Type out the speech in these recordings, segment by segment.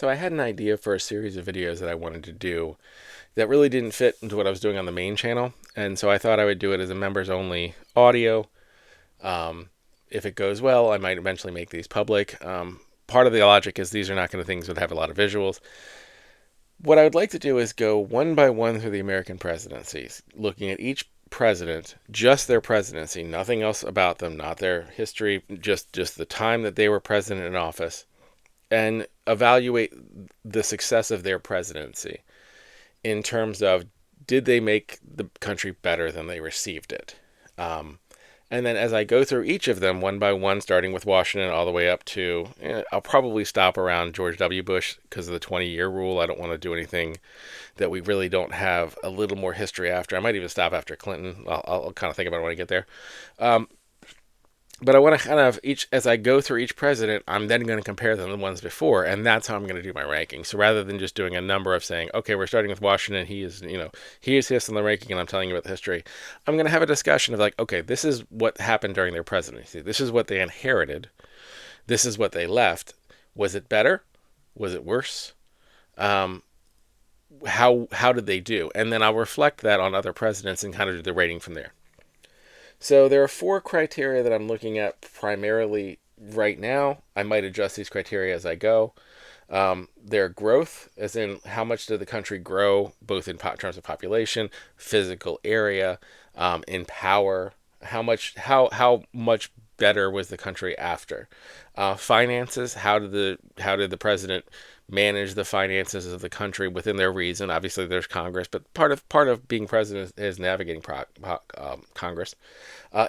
So I had an idea for a series of videos that I wanted to do that really didn't fit into what I was doing on the main channel. And so I thought I would do it as a members only audio. Um, if it goes well, I might eventually make these public. Part of the logic is these are not going to things that have a lot of visuals. What I would like to do is go one by one through the American presidencies, looking at each president, just their presidency, nothing else about them, not their history, just the time that they were president in office, and evaluate the success of their presidency in terms of did they make the country better than they received it. And then as I go through each of them one by one, starting with Washington all the way up to, I'll probably stop around George W. Bush because of the 20-year rule. I don't want to do anything that we really don't have a little more history after. I might even stop after Clinton. I'll kind of think about it when I get there. But I want to kind of as I go through each president, I'm then going to compare them to the ones before, and that's how I'm going to do my ranking. So rather than just doing a number of saying, okay, we're starting with Washington, he is this in the ranking, and I'm telling you about the history, I'm going to have a discussion of like, okay, this is what happened during their presidency. This is what they inherited. This is what they left. Was it better? Was it worse? How did they do? And then I'll reflect that on other presidents and kind of do the rating from there. So there are four criteria that I'm looking at primarily right now. I might adjust these criteria as I go. Their growth, as in how much did the country grow, both in terms of population, physical area, in power. How much better was the country after? Finances. How did the president manage the finances of the country within their reason? Obviously, there's Congress, but part of being president is navigating Congress.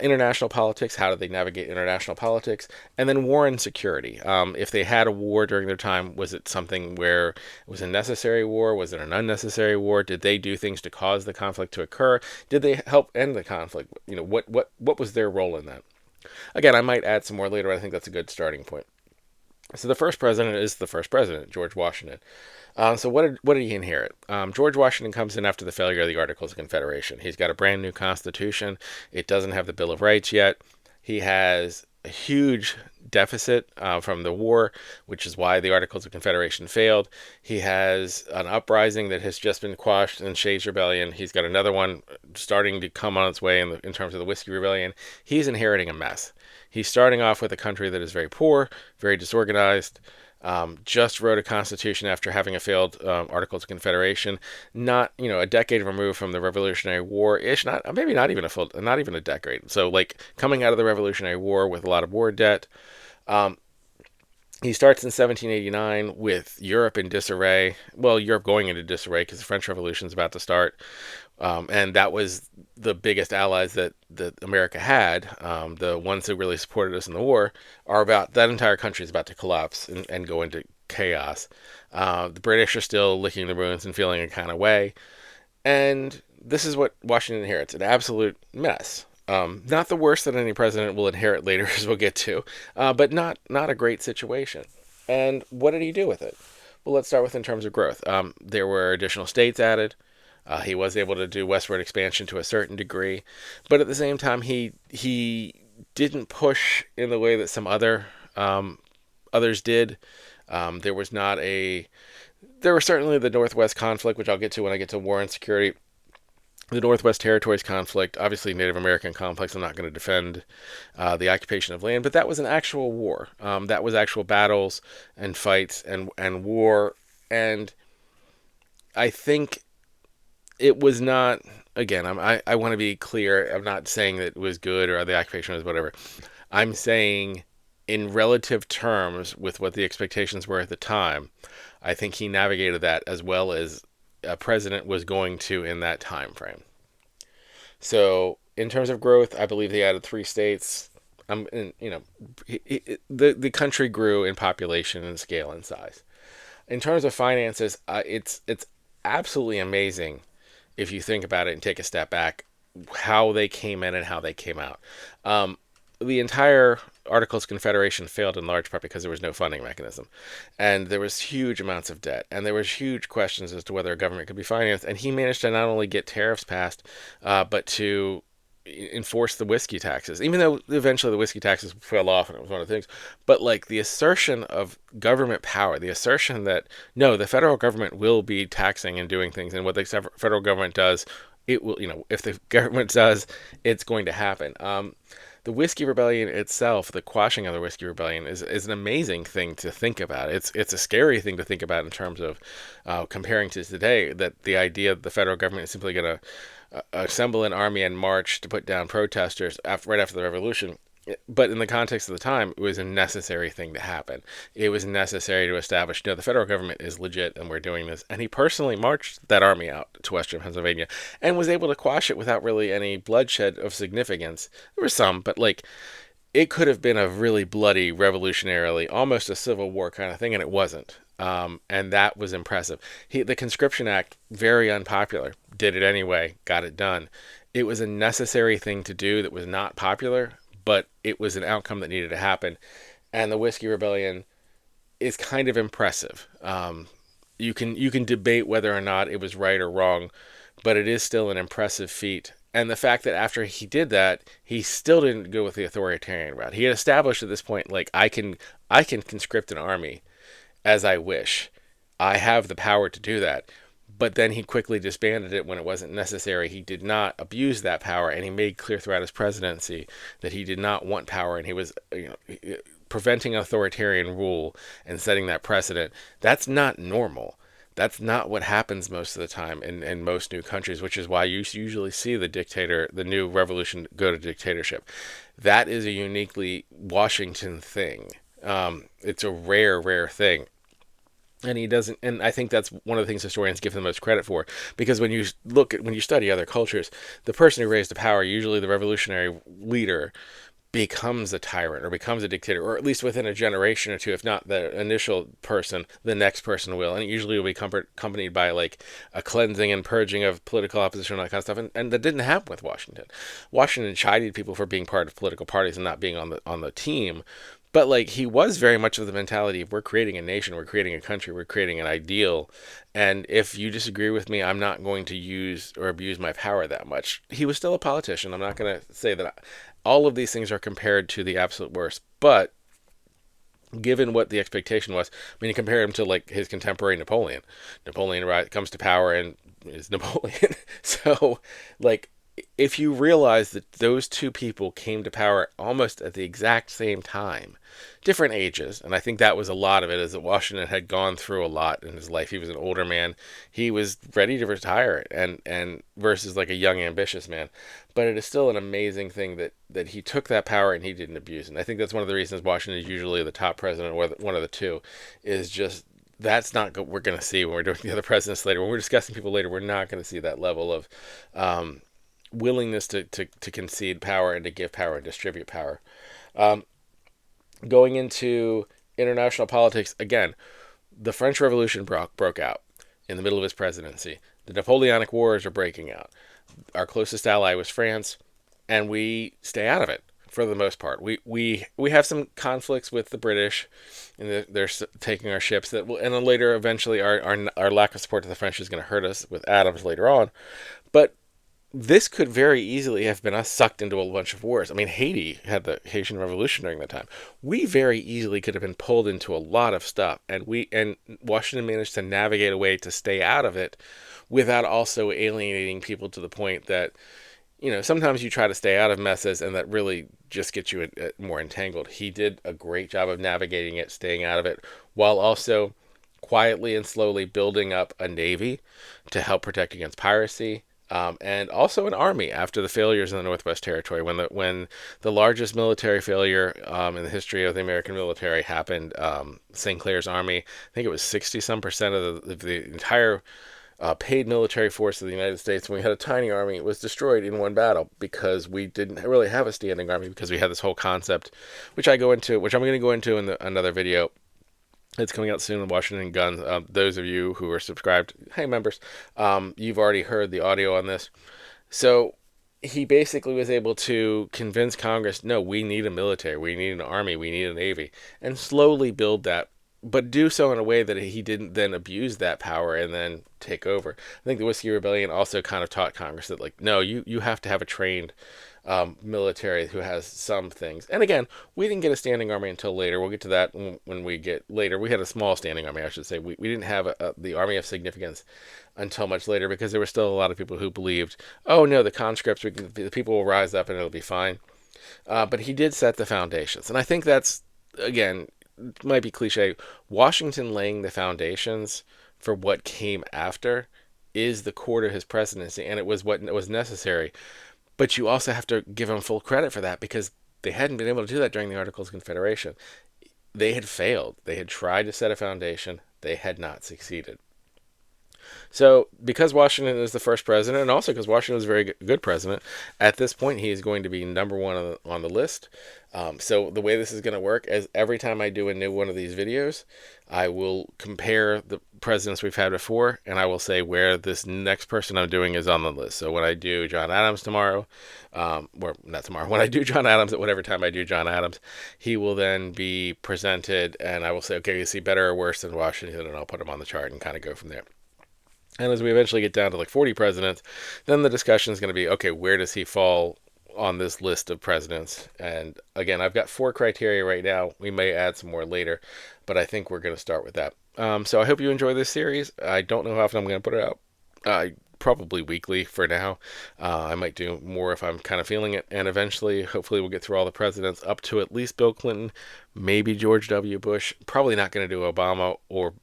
International politics. How did they navigate international politics? And then war and security. If they had a war during their time, was it something where it was a necessary war? Was it an unnecessary war? Did they do things to cause the conflict to occur? Did they help end the conflict? What was their role in that? Again, I might add some more later, but I think that's a good starting point. So the first president is the first president, George Washington. So what did he inherit? George Washington comes in after the failure of the Articles of Confederation. He's got a brand new Constitution. It doesn't have the Bill of Rights yet. He has a huge deficit from the war, which is why the Articles of Confederation failed. He has an uprising that has just been quashed in Shays' Rebellion. He's got another one starting to come on its way in terms of the Whiskey Rebellion. He's inheriting a mess. He's starting off with a country that is very poor, very disorganized, just wrote a constitution after having a failed Articles of Confederation, not a decade removed from the Revolutionary War ish, not even a decade. So like coming out of the Revolutionary War with a lot of war debt. He starts in 1789 with Europe in disarray. Well, Europe going into disarray because the French Revolution is about to start. And that was the biggest allies that America had. The ones who really supported us in the war that entire country is about to collapse and go into chaos. The British are still licking the wounds and feeling a kind of way. And this is what Washington inherits, an absolute mess. Not the worst that any president will inherit later, as we'll get to, but not a great situation. And what did he do with it? Well, let's start with in terms of growth. There were additional states added. He was able to do westward expansion to a certain degree, but at the same time, he didn't push in the way that some others did. There was certainly the Northwest conflict, which I'll get to when I get to war and security. The Northwest Territories conflict, obviously Native American complex. I'm not going to defend the occupation of land, but that was an actual war. That was actual battles and fights and war. And I think it was not, again, I want to be clear. I'm not saying that it was good or the occupation was whatever. I'm saying in relative terms with what the expectations were at the time, I think he navigated that as well as a president was going to in that time frame. So in terms of growth, I believe they added 3 states. The country grew in population and scale and size. In terms of finances, it's absolutely amazing if you think about it and take a step back, how they came in and how they came out. The entire Articles of Confederation failed in large part because there was no funding mechanism. And there was huge amounts of debt. And there was huge questions as to whether a government could be financed. And he managed to not only get tariffs passed, but to enforce the whiskey taxes, even though eventually the whiskey taxes fell off and it was one of the things. But like the assertion of government power, the assertion that no, the federal government will be taxing and doing things, and what the federal government does, it will, if the government does, it's going to happen. The Whiskey Rebellion itself, the quashing of the Whiskey Rebellion, is an amazing thing to think about. It's a scary thing to think about in terms of comparing to today, that the idea that the federal government is simply going to assemble an army and march to put down protesters right after the revolution. But in the context of the time, it was a necessary thing to happen. It was necessary to establish, the federal government is legit and we're doing this. And he personally marched that army out to western Pennsylvania and was able to quash it without really any bloodshed of significance. There was some, but like it could have been a really bloody, revolutionarily, almost a civil war kind of thing, and it wasn't. And that was impressive. The Conscription Act, very unpopular, did it anyway, got it done. It was a necessary thing to do that was not popular, but it was an outcome that needed to happen. And the Whiskey Rebellion is kind of impressive. You can debate whether or not it was right or wrong, but it is still an impressive feat. And the fact that after he did that, he still didn't go with the authoritarian route. He had established at this point, like, I can conscript an army as I wish. I have the power to do that. But then he quickly disbanded it when it wasn't necessary. He did not abuse that power, and he made clear throughout his presidency that he did not want power, and he was preventing authoritarian rule and setting that precedent. That's not normal. That's not what happens most of the time in most new countries, which is why you usually see the new revolution go to dictatorship. That is a uniquely Washington thing. It's a rare thing. And he doesn't, and I think that's one of the things historians give him the most credit for, because when you study other cultures, the person who raised the power, usually the revolutionary leader, becomes a tyrant or becomes a dictator, or at least within a generation or two. If not the initial person, the next person will, and it usually will be accompanied by like a cleansing and purging of political opposition and that kind of stuff. And that didn't happen with Washington. Washington chided people for being part of political parties and not being on the team. But like he was very much of the mentality of we're creating a nation, we're creating a country, we're creating an ideal, and if you disagree with me, I'm not going to use or abuse my power that much. He was still a politician. I'm not going to say that all of these things are compared to the absolute worst, but given what the expectation was, I mean, you compare him to like his contemporary Napoleon. Napoleon comes to power and is Napoleon. So like, if you realize that those two people came to power almost at the exact same time, different ages, and I think that was a lot of it, is that Washington had gone through a lot in his life. He was an older man. He was ready to retire, and versus like a young, ambitious man. But it is still an amazing thing that he took that power and he didn't abuse it. And I think that's one of the reasons Washington is usually the top president, or one of the two, is just that's not what we're going to see when we're doing the other presidents later. When we're discussing people later, we're not going to see that level of willingness to concede power and to give power and distribute power. Going into international politics, again, the French Revolution broke out in the middle of his presidency. The Napoleonic Wars are breaking out. Our closest ally was France, and we stay out of it for the most part. We have some conflicts with the British, and they're taking our ships. And then later, eventually, our lack of support to the French is going to hurt us with Adams later on. But this could very easily have been us sucked into a bunch of wars. I mean, Haiti had the Haitian Revolution during that time. We very easily could have been pulled into a lot of stuff, and Washington managed to navigate a way to stay out of it without also alienating people to the point that, sometimes you try to stay out of messes and that really just gets you more entangled. He did a great job of navigating it, staying out of it, while also quietly and slowly building up a navy to help protect against piracy. And also an army after the failures in the Northwest Territory. When the largest military failure in the history of the American military happened, St. Clair's Army, I think it was 60-some% of the entire paid military force of the United States, when we had a tiny army, it was destroyed in one battle because we didn't really have a standing army, because we had this whole concept, which I'm going to go into in another video. It's coming out soon, Washington Guns. Those of you who are subscribed, hey members, you've already heard the audio on this. So he basically was able to convince Congress, no, we need a military, we need an army, we need a navy, and slowly build that but do so in a way that he didn't then abuse that power and then take over. I think the Whiskey Rebellion also kind of taught Congress that, like, no, you have to have a trained military who has some things. And again, we didn't get a standing army until later. We'll get to that when we get later. We had a small standing army, I should say. We didn't have the army of significance until much later, because there were still a lot of people who believed, oh no, the conscripts, the people will rise up and it'll be fine. But he did set the foundations. And I think that's, again, might be cliche. Washington laying the foundations for what came after is the core to his presidency, and it was what was necessary. But you also have to give him full credit for that, because they hadn't been able to do that during the Articles of Confederation. They had failed. They had tried to set a foundation. They had not succeeded. So, because Washington is the first president, and also because Washington was a very good president, at this point he is going to be number one on the list. So the way this is going to work is every time I do a new one of these videos, I will compare the presidents we've had before, and I will say where this next person I'm doing is on the list. So when I do John Adams tomorrow, or not tomorrow, when I do John Adams, at whatever time I do John Adams, he will then be presented, and I will say, okay, is he better or worse than Washington? And I'll put him on the chart and kind of go from there. And as we eventually get down to like 40 presidents, then the discussion is going to be, okay, where does he fall on this list of presidents? And again, I've got 4 criteria right now. We may add some more later, but I think we're going to start with that. So I hope you enjoy this series. I don't know how often I'm going to put it out. Probably weekly for now. I might do more if I'm kind of feeling it. And eventually, hopefully, we'll get through all the presidents up to at least Bill Clinton, maybe George W. Bush. Probably not going to do Obama or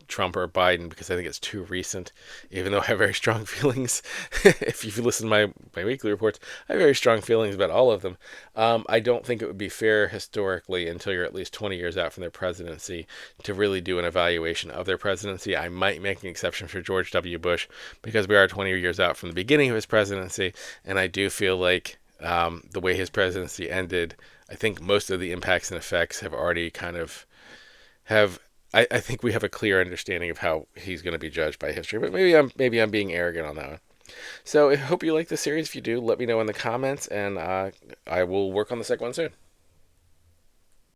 Trump or Biden, because I think it's too recent, even though I have very strong feelings. If you listen to my weekly reports, I have very strong feelings about all of them. I don't think it would be fair historically, until you're at least 20 years out from their presidency, to really do an evaluation of their presidency. I might make an exception for George W. Bush, because we are 20 years out from the beginning of his presidency, and I do feel like the way his presidency ended, I think most of the impacts and effects have already kind of I think we have a clear understanding of how he's going to be judged by history, but maybe I'm being arrogant on that one. So I hope you like the series. If you do, let me know in the comments, and I will work on the second one soon.